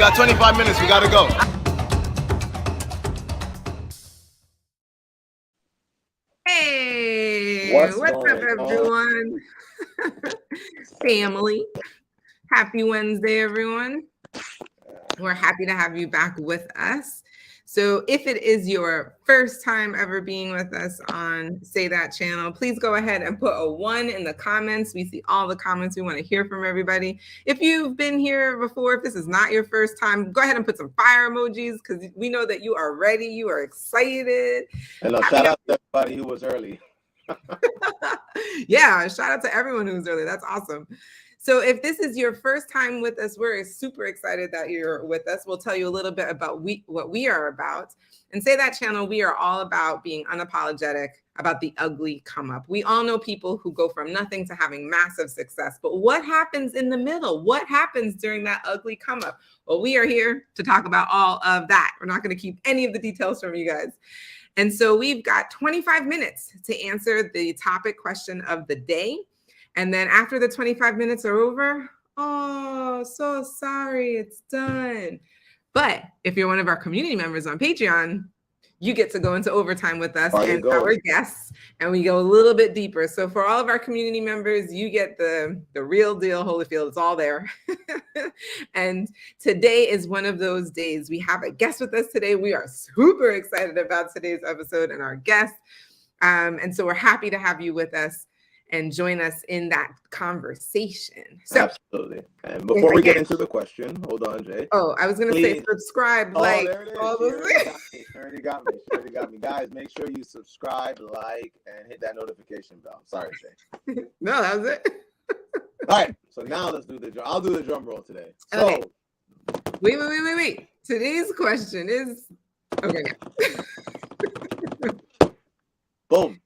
got 25 minutes. We gotta go. Hey, What's up, going on? everyone? Family. Happy Wednesday, everyone. We're happy to have you back with us. So if it is your first time ever being with us on Say That channel, please go ahead and put a 1 in the comments. We see all the comments. We want to hear from everybody. If you've been here before, if this is not your first time, go ahead and put some fire emojis because we know that you are ready. You are excited. And shout out to everybody who was early. Yeah, shout out to everyone who's early. That's awesome. So if this is your first time with us, we're super excited that you're with us. We'll tell you a little bit about what we are about. And Say That channel, we are all about being unapologetic about the ugly come up. We all know people who go from nothing to having massive success, but what happens in the middle? What happens during that ugly come up? Well, we are here to talk about all of that. We're not going to keep any of the details from you guys. And so we've got 25 minutes to answer the topic question of the day. And then after the 25 minutes are over, oh, so sorry, it's done. But if you're one of our community members on Patreon, you get to go into overtime with us and our guests, and we go a little bit deeper. So for all of our community members, you get the real deal, Holyfield. It's all there. And today is one of those days. We have a guest with us today. We are super excited about today's episode and our guest. And so we're happy to have you with us and join us in that conversation. So, absolutely. And before we get into the question, hold on, Jay. Oh, I was going to say subscribe, like. There it is. She already got me. Guys, make sure you subscribe, like, and hit that notification bell. Sorry, Jay. No, that was it. All right. So now let's do the drum. I'll do the drum roll today. So, okay. Wait. Today's question is, okay. Boom.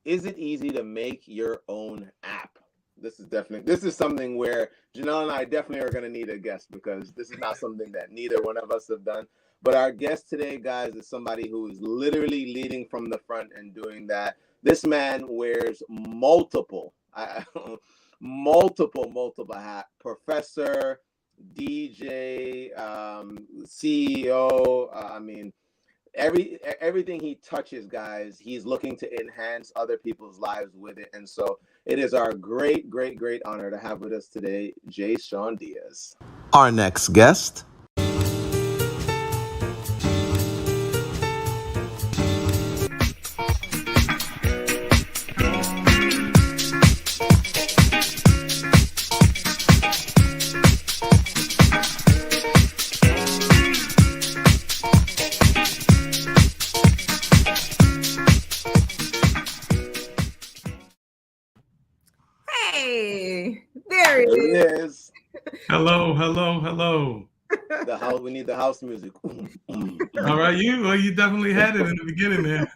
Is it easy to make your own app? This is something where Janelle and I definitely are going to need a guest because this is not something that neither one of us have done. But our guest today, guys, is somebody who is literally leading from the front and doing that. This man wears multiple hats. Professor, DJ, CEO, everything he touches, guys, he's looking to enhance other people's lives with it. And so it is our great honor to have with us today, J. Sean Diaz. Our next guest. There it is. Hello. We need the house music. All right, you definitely had it in the beginning there.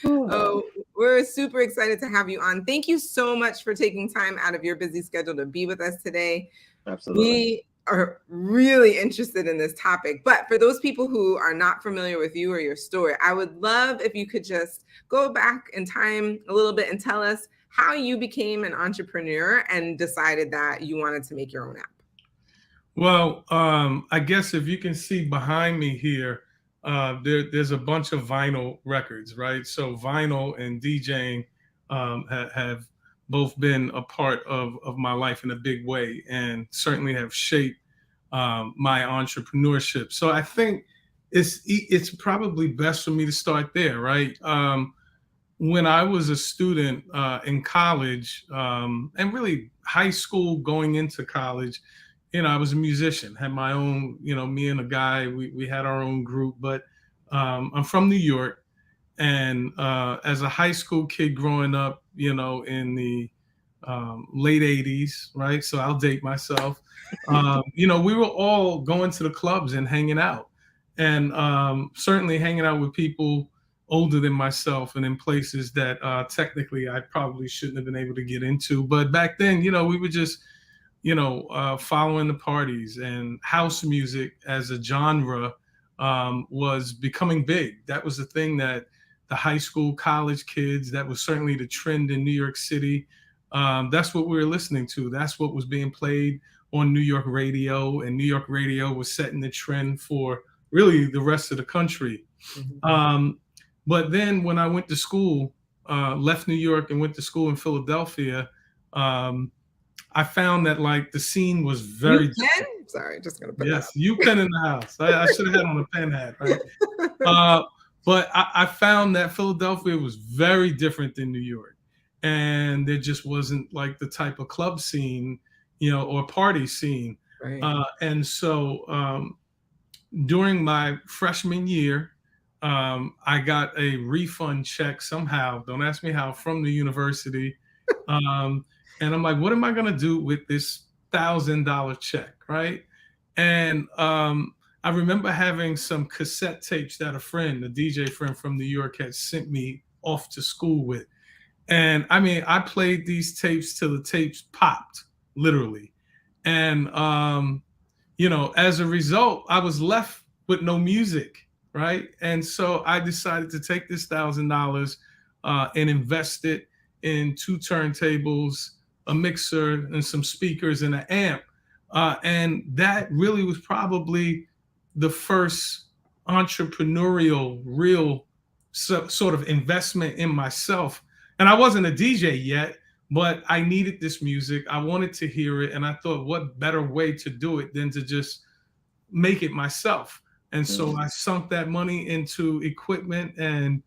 Oh, we're super excited to have you on. Thank you so much for taking time out of your busy schedule to be with us today. Absolutely. We are really interested in this topic, but for those people who are not familiar with you or your story, I would love if you could just go back in time a little bit and tell us how you became an entrepreneur and decided that you wanted to make your own app. Well, I guess if you can see behind me here, there's a bunch of vinyl records, right? So vinyl and DJing have both been a part of my life in a big way and certainly have shaped my entrepreneurship. So I think it's probably best for me to start there, right? When I was a student in college and really high school going into college, I was a musician, had my own, me and a guy, we had our own group, but I'm from New York. And as a high school kid growing up, in the late 80s, right? So I'll date myself. We were all going to the clubs and hanging out and certainly hanging out with people older than myself and in places that technically I probably shouldn't have been able to get into. But back then, we were just, following the parties, and house music as a genre was becoming big. That was the thing that the high school, college kids, that was certainly the trend in New York City. That's what we were listening to. That's what was being played on New York radio, and New York radio was setting the trend for really the rest of the country. But then when I went to school, left New York and went to school in Philadelphia, I found that like the scene was very different. Sorry, just gonna put yes, you pen in the house. I should have had on a pen hat, right? But I found that Philadelphia was very different than New York, and there just wasn't like the type of club scene, or party scene. Right. And so during my freshman year, I got a refund check somehow. Don't ask me how, from the university. And I'm like, what am I going to do with this $1,000 check, right? And I remember having some cassette tapes that a DJ friend from New York, had sent me off to school with. And I mean, I played these tapes till the tapes popped, literally. And, as a result, I was left with no music, right? And so I decided to take this $1,000 and invest it in 2 turntables, a mixer, and some speakers and an amp. And that really was probably the first entrepreneurial, real sort of investment in myself. And I wasn't a DJ yet, but I needed this music. I wanted to hear it. And I thought, what better way to do it than to just make it myself? And so I sunk that money into equipment, and,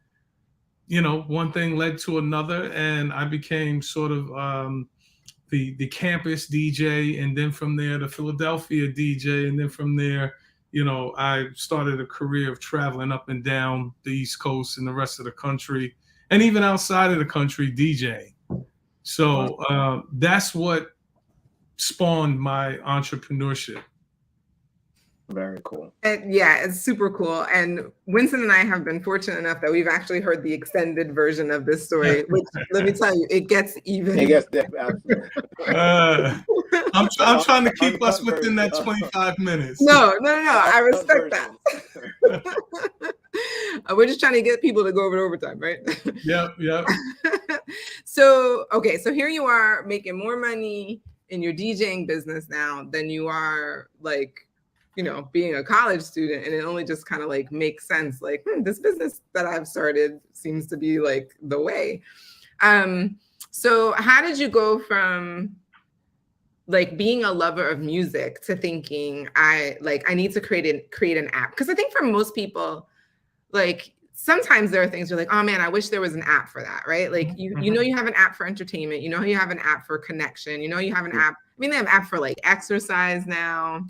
one thing led to another. And I became sort of the campus DJ. And then from there, the Philadelphia DJ. And then from there, I started a career of traveling up and down the East Coast and the rest of the country, and even outside of the country, DJing. So that's what spawned my entrepreneurship. Very cool. And yeah, it's super cool. And Winston and I have been fortunate enough that we've actually heard the extended version of this story, which, let me tell you, it gets even. It gets absolutely. I'm trying to keep us within that 25 minutes. No. I respect that. We're just trying to get people to go over to overtime, right? Yep. So here you are making more money in your DJing business now than you are like, being a college student. And it only just kind of like makes sense. Like, this business that I've started seems to be like the way. So how did you go from like being a lover of music to thinking I need to create an app? Because I think for most people, like, sometimes there are things you're like, oh man, I wish there was an app for that, right? Like you have an app for entertainment, you have an app for connection, you have an app. I mean, they have apps for like exercise now.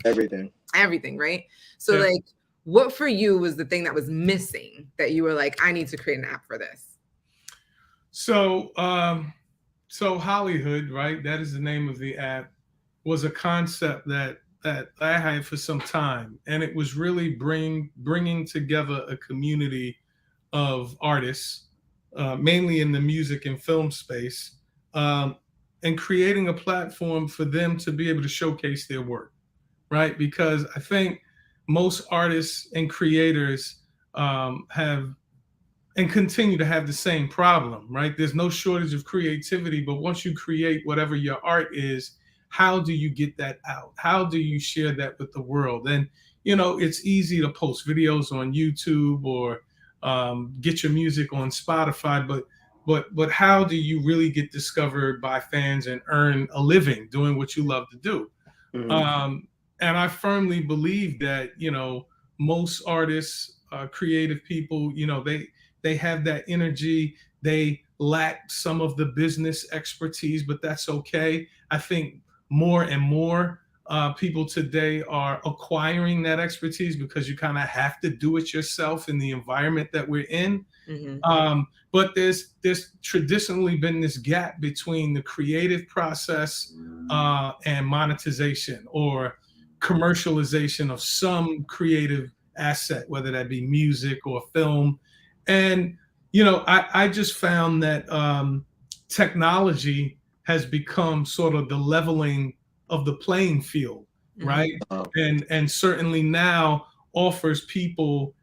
Everything, right? So like, what for you was the thing that was missing that you were like, I need to create an app for this? So Hollyhood, right? That is the name of the app, was a concept that I had for some time. And it was really bringing together a community of artists, mainly in the music and film space, and creating a platform for them to be able to showcase their work, right? Because I think most artists and creators have and continue to have the same problem, right? There's no shortage of creativity, but once you create whatever your art is, how do you get that out? How do you share that with the world? And, it's easy to post videos on YouTube or get your music on Spotify, but how do you really get discovered by fans and earn a living doing what you love to do? Mm-hmm. And I firmly believe that, most artists, creative people, they have that energy. They lack some of the business expertise, but that's okay. I think more and more people today are acquiring that expertise because you kind of have to do it yourself in the environment that we're in. Mm-hmm. But there's traditionally been this gap between the creative process and monetization or commercialization of some creative asset, whether that be music or film. And, I just found that technology has become sort of the leveling of the playing field, right? Mm-hmm. And certainly now offers people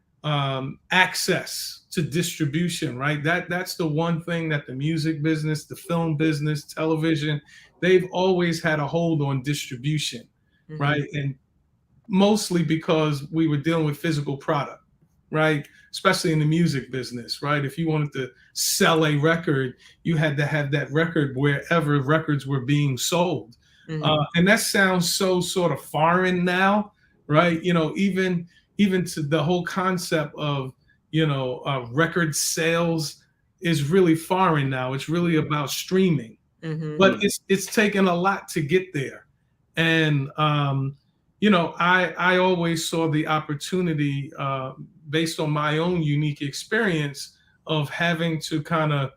access to distribution, right? That's the one thing that the music business, the film business, television, they've always had a hold on distribution. right? And mostly because we were dealing with physical product, right? Especially in the music business, right? If you wanted to sell a record, you had to have that record wherever records were being sold. And that sounds so sort of foreign now, right? You know, even to the whole concept of, you know, record sales is really foreign now. It's really about streaming, but it's taken a lot to get there. And you know, I always saw the opportunity based on my own unique experience of having to kind of,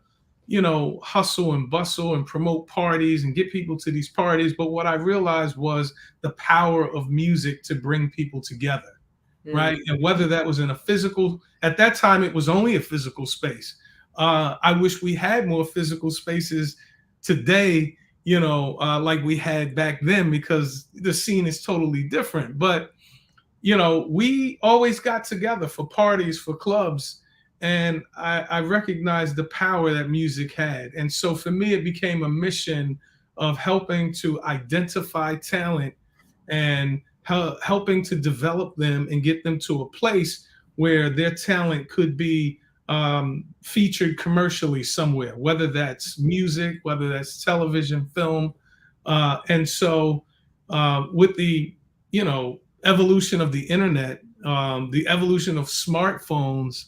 you know, hustle and bustle and promote parties and get people to these parties. But what I realized was the power of music to bring people together, right? And whether that was in a physical, at that time, it was only a physical space. I wish we had more physical spaces today, you know, like we had back then, because the scene is totally different. But, you know, we always got together for parties, for clubs, and I recognized the power that music had. And so for me, it became a mission of helping to identify talent and helping to develop them and get them to a place where their talent could be featured commercially somewhere, whether that's music, whether that's television, film. And so with the, you know, evolution of the internet, the evolution of smartphones,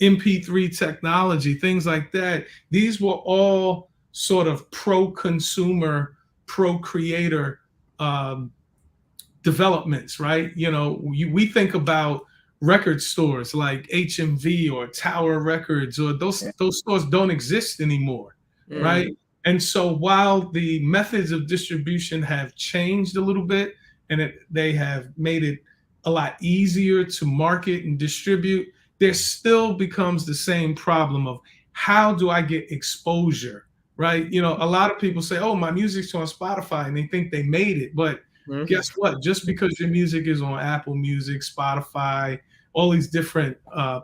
MP3 technology, things like that, these were all sort of pro-consumer, pro-creator developments, right? You know, we think about record stores like HMV or Tower Records, or those stores don't exist anymore, right? And so while the methods of distribution have changed a little bit, and they have made it a lot easier to market and distribute, there still becomes the same problem of how do I get exposure, right? You know, a lot of people say, oh, my music's on Spotify, and they think they made it. But guess what? Just because your music is on Apple Music, Spotify, all these different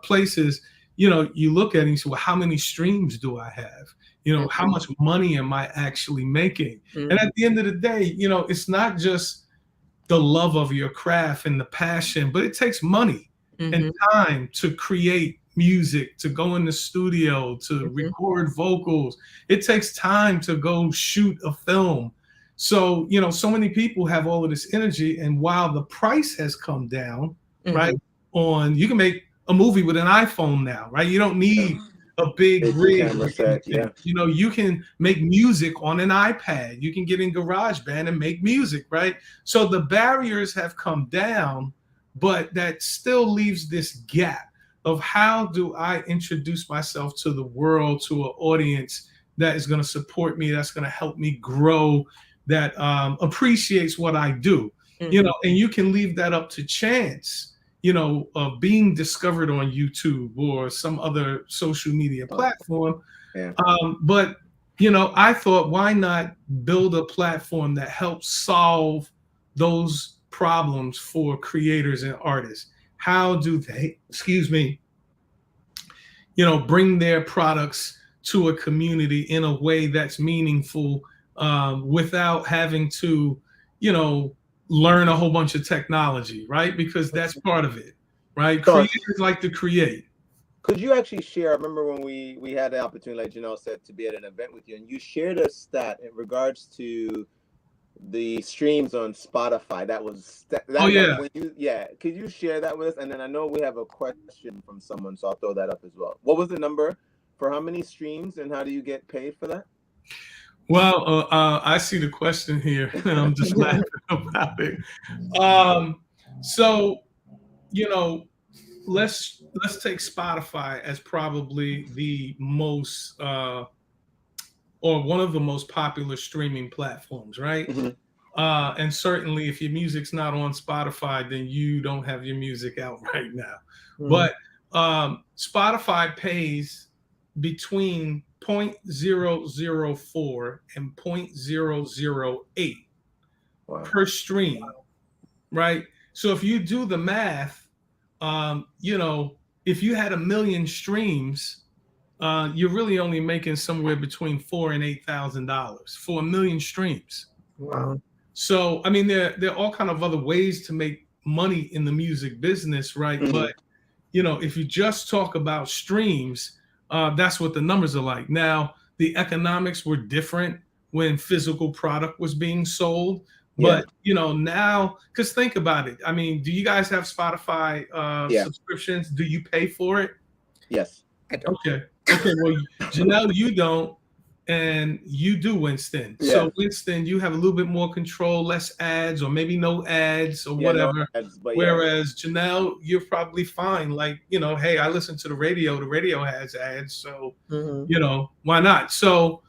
places, you know, you look at it and you say, well, how many streams do I have? You know, how much money am I actually making? And at the end of the day, you know, it's not just the love of your craft and the passion, but it takes money and time to create music, to go in the studio, to record vocals. It takes time to go shoot a film. So, you know, so many people have all of this energy, and while the price has come down, right, you can make a movie with an iPhone now, right? You don't need a big rig. Set, You know, you can make music on an iPad. You can get in GarageBand and make music, right? So the barriers have come down, but that still leaves this gap of how do I introduce myself to the world, to an audience that is going to support me, that's going to help me grow, that appreciates what I do, you know, and you can leave that up to chance, you know, of being discovered on YouTube or some other social media platform. But, you know, I thought, why not build a platform that helps solve those problems for creators and artists? How do they, you know, bring their products to a community in a way that's meaningful, without having to, you know, learn a whole bunch of technology, right? Because that's part of it, right? Creators like to create. Could you actually share? I remember when we had the opportunity, like Janelle said, to be at an event with you, and you shared a stat in regards to the streams on Spotify. That was Could you share that with us? And then I know we have a question from someone, so I'll throw that up as well. What was the number for how many streams, and how do you get paid for that? Well, I see the question here, and I'm just laughing about it. So, you know, let's take Spotify as probably the most or one of the most popular streaming platforms, right? And certainly, if your music's not on Spotify, then you don't have your music out right now. But Spotify pays between 0.004 and 0.008 per stream, right? So if you do the math, you know, if you had 1 million streams, you're really only making somewhere between $4,000 and $8,000 for 1 million streams. Wow. So, I mean, there are all kind of other ways to make money in the music business, right? Mhm. But if you just talk about streams, that's what the numbers are like. Now, the economics were different when physical product was being sold, Yeah. but now, because think about it. I mean, do you guys have Spotify Yeah. subscriptions? Do you pay for it? Yes. I don't. Okay. Okay. Well, Janelle, you don't, and you do, Winston. So, Yes. Winston, you have a little bit more control, less ads, or maybe no ads, or Yeah, no whatever. ads, but yeah. Whereas Janelle, you're probably fine. Like, hey, I listen to the radio. The radio has ads, so Mhm. why not? So,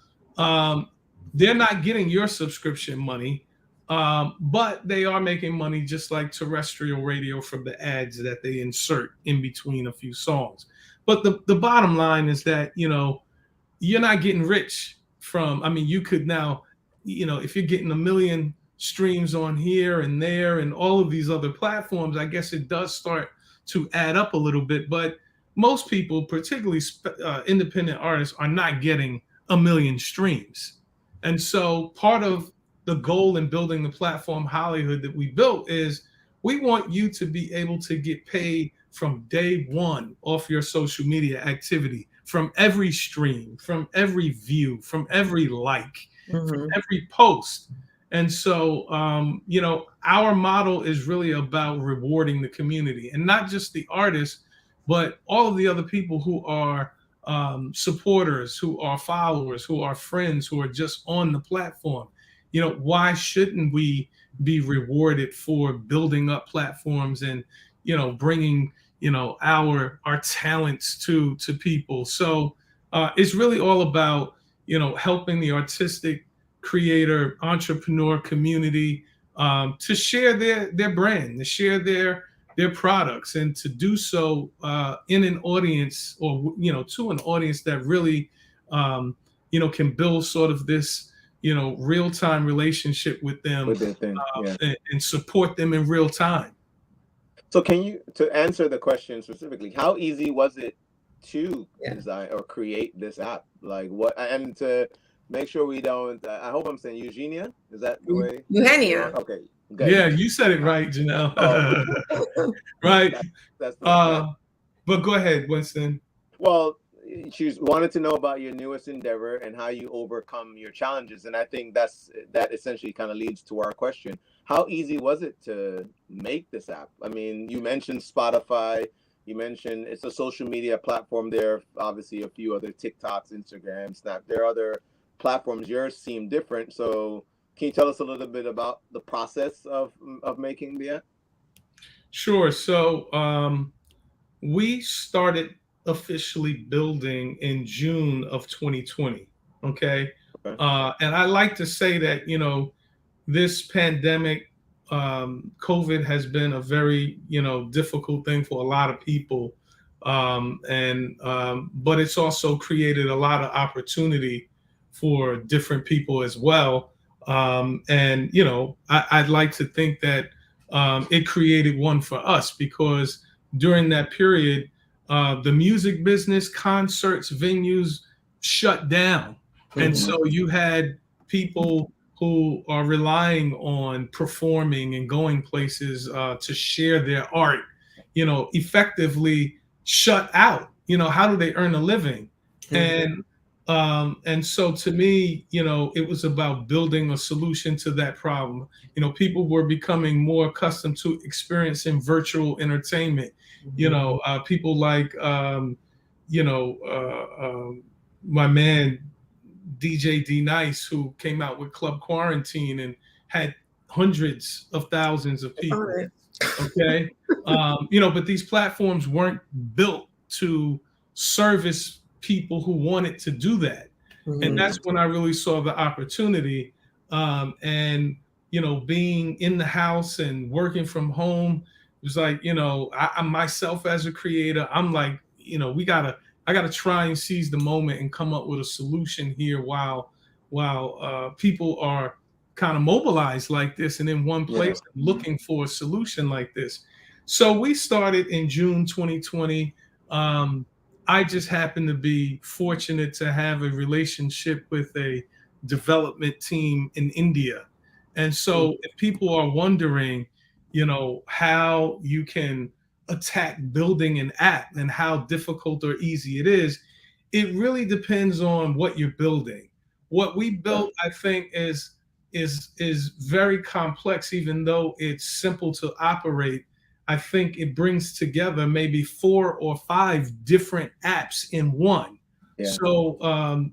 they're not getting your subscription money, but they are making money just like terrestrial radio from the ads that they insert in between a few songs. But the bottom line is that you're not getting rich from. I mean, you could now, if you're getting 1 million streams on here and there and all of these other platforms, I guess it does start to add up a little bit. But most people, particularly independent artists, are not getting 1 million streams. And so part of the goal in building the platform Hollyhood that we built is we want you to be able to get paid from day one off your social media activity, from every stream, from every view, from every like, from Mhm. every post. And so, our model is really about rewarding the community, and not just the artists, but all of the other people who are supporters, who are followers, who are friends, who are just on the platform. Why shouldn't we be rewarded for building up platforms and bringing our talents to people? So it's really all about helping the artistic creator entrepreneur community to share their brand, to share their products, and to do so in an audience, or to an audience that really can build sort of this real-time relationship with them, With the thing. Yeah. and support them in real time. So to answer the question specifically, how easy was it to Yeah. design or create this app? Like what, and to make sure we don't, I hope I'm saying Eugenia, is that the way? Eugenia. Okay. Good. Yeah, you said it right, Janelle. Oh. Right. That's the But go ahead, Winston. Well, she wanted to know about your newest endeavor and how you overcome your challenges. And I think that essentially kind of leads to our question. How easy was it to make this app? I mean, you mentioned Spotify. You mentioned it's a social media platform. There are obviously a few other TikToks, Instagram, Snap. There are other platforms. Yours seem different. So can you tell us a little bit about the process of making the app? Sure. So we started officially building in June of 2020. Okay. Okay. And I like to say that, this pandemic, COVID, has been a very, difficult thing for a lot of people. But it's also created a lot of opportunity for different people as well. I'd like to think that it created one for us, because during that period, the music business, concerts, venues shut down. And so you had people who are relying on performing and going places to share their art, effectively shut out. How do they earn a living? And so to me, it was about building a solution to that problem. People were becoming more accustomed to experiencing virtual entertainment. People like my man DJ D Nice, who came out with Club Quarantine and had hundreds of thousands of people. Okay. But these platforms weren't built to service people who wanted to do that. And that's when I really saw the opportunity. Being in the house and working from home, it was like, I myself as a creator, I'm like, I gotta try and seize the moment and come up with a solution here while people are kind of mobilized like this and in one place looking for a solution like this. So we started in June 2020. I just happened to be fortunate to have a relationship with a development team in India. And so if people are wondering, how you can attack building an app and how difficult or easy it is, it really depends on what you're building. What we built, I think, is very complex, even though it's simple to operate. I think it brings together maybe 4 or 5 different apps in one. Yeah. So,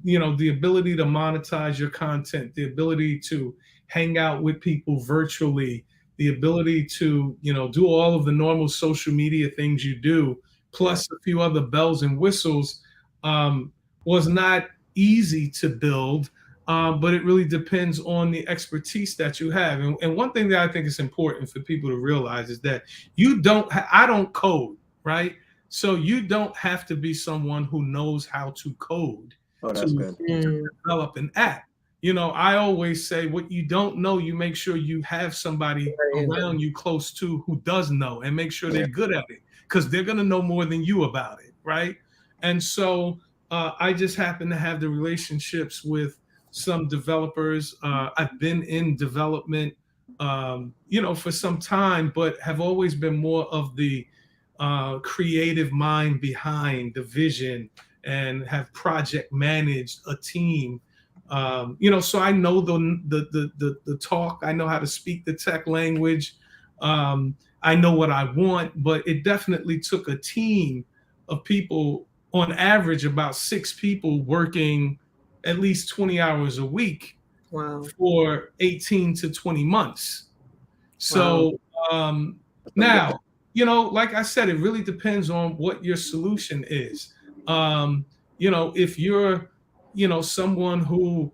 the ability to monetize your content, the ability to hang out with people virtually, the ability to, do all of the normal social media things you do, plus a few other bells and whistles, was not easy to build. But it really depends on the expertise that you have. And one thing that I think is important for people to realize is that I don't code, right? So you don't have to be someone who knows how to code to develop an app. I always say what you don't know, you make sure you have somebody around you close to who does know, and make sure they're good at it, because they're going to know more than you about it, right? And so I just happen to have the relationships with some developers. I've been in development, for some time, but have always been more of the creative mind behind the vision, and have project managed a team. So I know the talk. I know how to speak the tech language. I know what I want, but it definitely took a team of people, on average about 6 people, working at least 20 hours a week for 18 to 20 months. So now, like I said, it really depends on what your solution is. If you're, someone who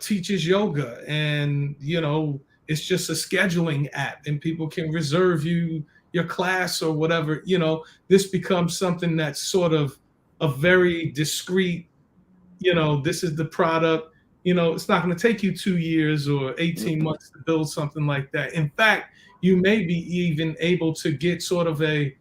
teaches yoga, and, it's just a scheduling app and people can reserve your class or whatever, this becomes something that's sort of a very discreet, this is the product. It's not going to take you 2 years or 18 months to build something like that. In fact, you may be even able to get sort of a,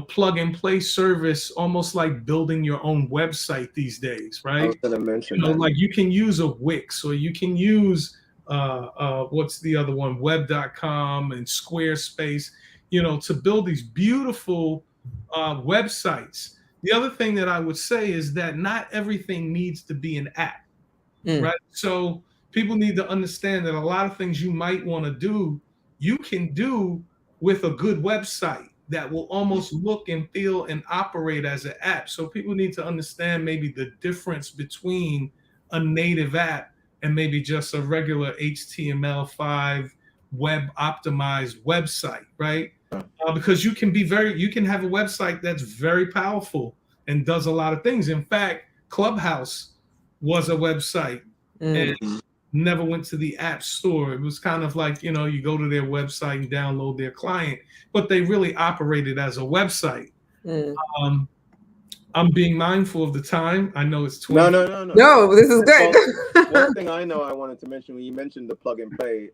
plug and play service, almost like building your own website these days, right? I was going to mention that. Like you can use a Wix, or you can use what's the other one, web.com and Squarespace, to build these beautiful websites. The other thing that I would say is that not everything needs to be an app, right? So people need to understand that a lot of things you might want to do, you can do with a good website that will almost look and feel and operate as an app. So people need to understand maybe the difference between a native app and maybe just a regular HTML5 web optimized website, right? Because you can have a website that's very powerful and does a lot of things. In fact, Clubhouse was a website and never went to the app store. It was kind of like, you go to their website and download their client, but they really operated as a website. I'm being mindful of the time. I know it's 20. No. No, this is good. Well, one thing I know I wanted to mention when you mentioned the plug and play,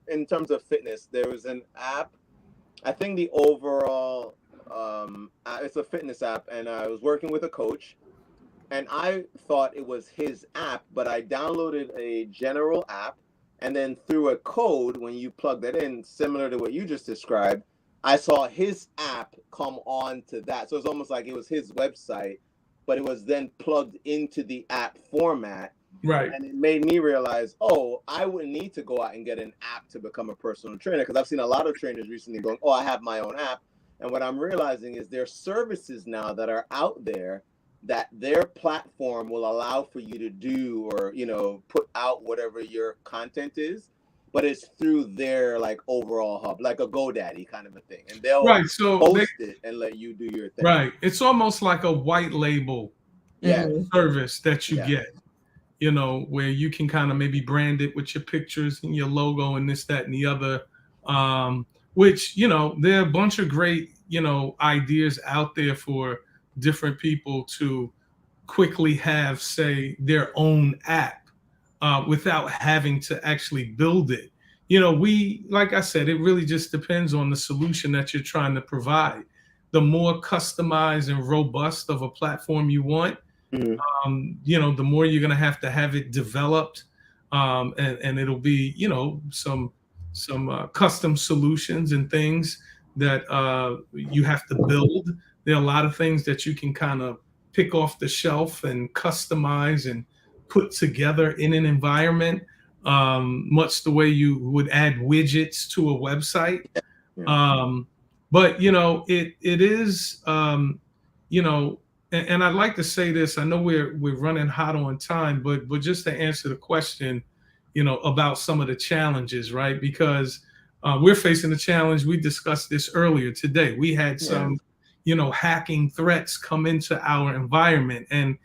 in terms of fitness, there was an app. I think the overall, it's a fitness app, and I was working with a coach, and I thought it was his app, but I downloaded a general app, and then through a code, when you plug that in, similar to what you just described, I saw his app come on to that. So it's almost like it was his website, but it was then plugged into the app format. Right. And it made me realize, I wouldn't need to go out and get an app to become a personal trainer, because I've seen a lot of trainers recently going, I have my own app. And what I'm realizing is there are services now that are out there that their platform will allow for you to do, or, put out whatever your content is, but it's through their like overall hub, like a GoDaddy kind of a thing. And they'll post it and let you do your thing. Right. It's almost like a white label service that you get, where you can kind of maybe brand it with your pictures and your logo and this, that, and the other, which, there are a bunch of great, ideas out there for different people to quickly have, say, their own app without having to actually build it. Like I said, it really just depends on the solution that you're trying to provide. The more customized and robust of a platform you want, the more you're going to have it developed. and it'll be, some custom solutions and things that you have to build. There are a lot of things that you can kind of pick off the shelf and customize and put together in an environment, much the way you would add widgets to a website. But it is, and I'd like to say this. I know we're running hot on time, but just to answer the question, about some of the challenges, right? Because we're facing a challenge. We discussed this earlier today. We had some, hacking threats come into our environment, and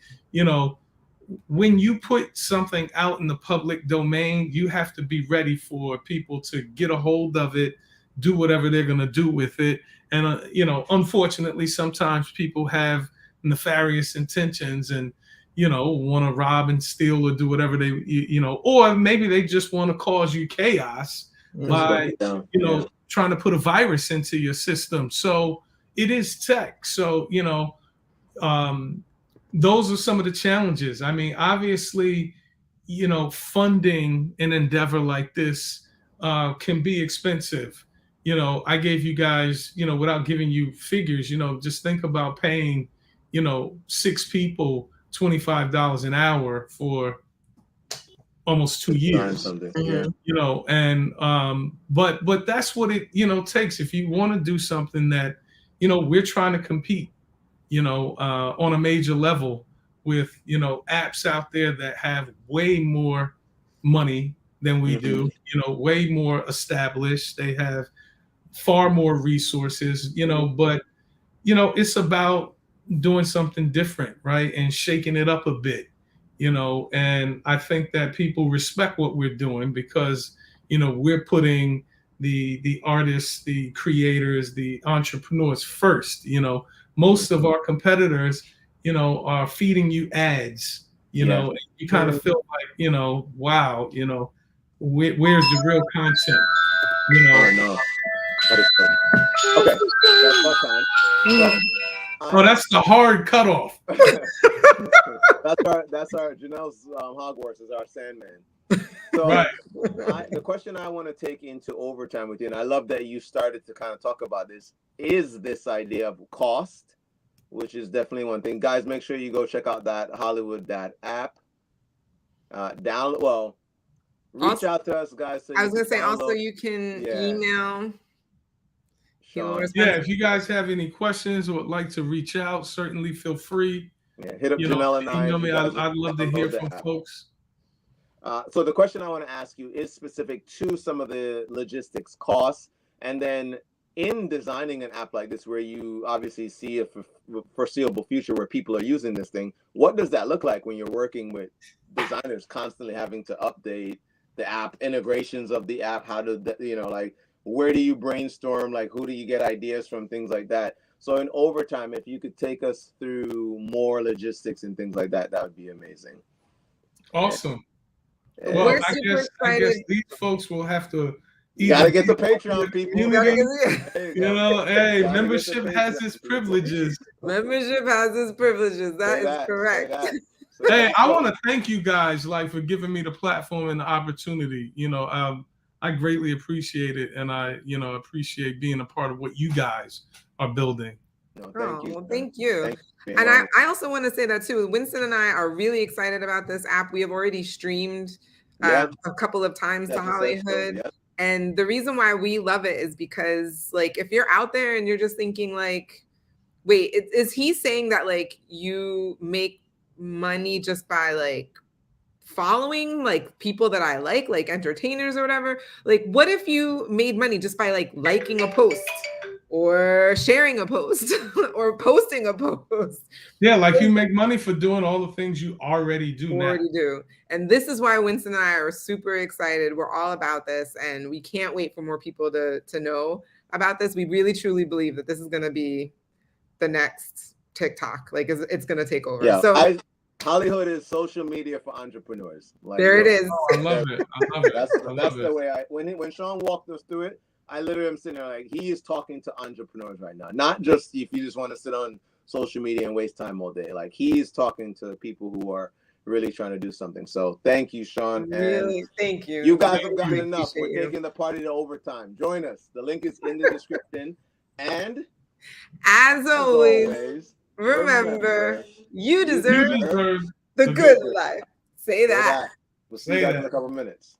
when you put something out in the public domain, you have to be ready for people to get a hold of it, do whatever they're going to do with it. And, unfortunately, sometimes people have nefarious intentions and, want to rob and steal or do whatever they, or maybe they just want to cause you chaos by, trying to put a virus into your system. So it is tech. So, those are some of the challenges. I mean, obviously, funding an endeavor like this can be expensive. I gave you guys, without giving you figures, just think about paying, 6 people $25 an hour for almost 2 years. But that's what it takes. If you want to do something that, we're trying to compete, on a major level with, apps out there that have way more money than we do, way more established. They have far more resources, but, it's about doing something different, right? And shaking it up a bit, and I think that people respect what we're doing because, we're putting the artists, the creators, the entrepreneurs first. Most of our competitors, are feeding you ads, and you kind of feel like, wow, where's the real content? No. Okay, that's all time. Oh, that's the hard cutoff. That's our Janelle's Hogwarts is our Sandman. So right. The question I want to take into overtime with you, and I love that you started to kind of talk about this, is this idea of cost, which is definitely one thing. Guys, make sure you go check out that Hollywood app. Reach out to us, guys. So I was gonna say also you can email. If you guys have any questions or would like to reach out, certainly feel free. Hit up Janelle and I. Email me. I'd love to hear from folks. So the question I want to ask you is specific to some of the logistics costs, and then in designing an app like this, where you obviously see a foreseeable future where people are using this thing, what does that look like when you're working with designers constantly having to update the app, integrations of the app? How do where do you brainstorm? Like, who do you get ideas from? Things like that. So in overtime, if you could take us through more logistics and things like that, that would be amazing. Awesome. Yeah. Well, I guess these folks will have to. You gotta get the Patreon, people. Hey, membership has its privileges. Membership has its privileges. That is correct. Hey, I want to thank you guys for giving me the platform and the opportunity. I greatly appreciate it, and I appreciate being a part of what you guys are building. No, thank you. And I also want to say that too. Winston and I are really excited about this app. We have already streamed a couple of times to Hollyhood. And the reason why we love it is because, if you're out there and you're just thinking wait, is he saying that you make money just by following people that I like entertainers or whatever? What if you made money just by liking a post or sharing a post or posting a post? Yeah, you make money for doing all the things you already do. And this is why Winston and I are super excited. We're all about this, and we can't wait for more people to know about this. We really truly believe that this is going to be the next TikTok. It's going to take over. Yeah, so Hollyhood is social media for entrepreneurs. There it is. Oh, I love it. That's the way when Sean walked us through it, I literally am sitting there he is talking to entrepreneurs right now. Not just if you just want to sit on social media and waste time all day. He is talking to people who are really trying to do something. So thank you, Sean. Really, And thank you. you guys Really have gotten enough. appreciate We're you. taking the party to overtime. Join us. The link is in the description. And As always, remember, you deserve You deserve the the good good life. Say that. We'll see you guys in a couple minutes.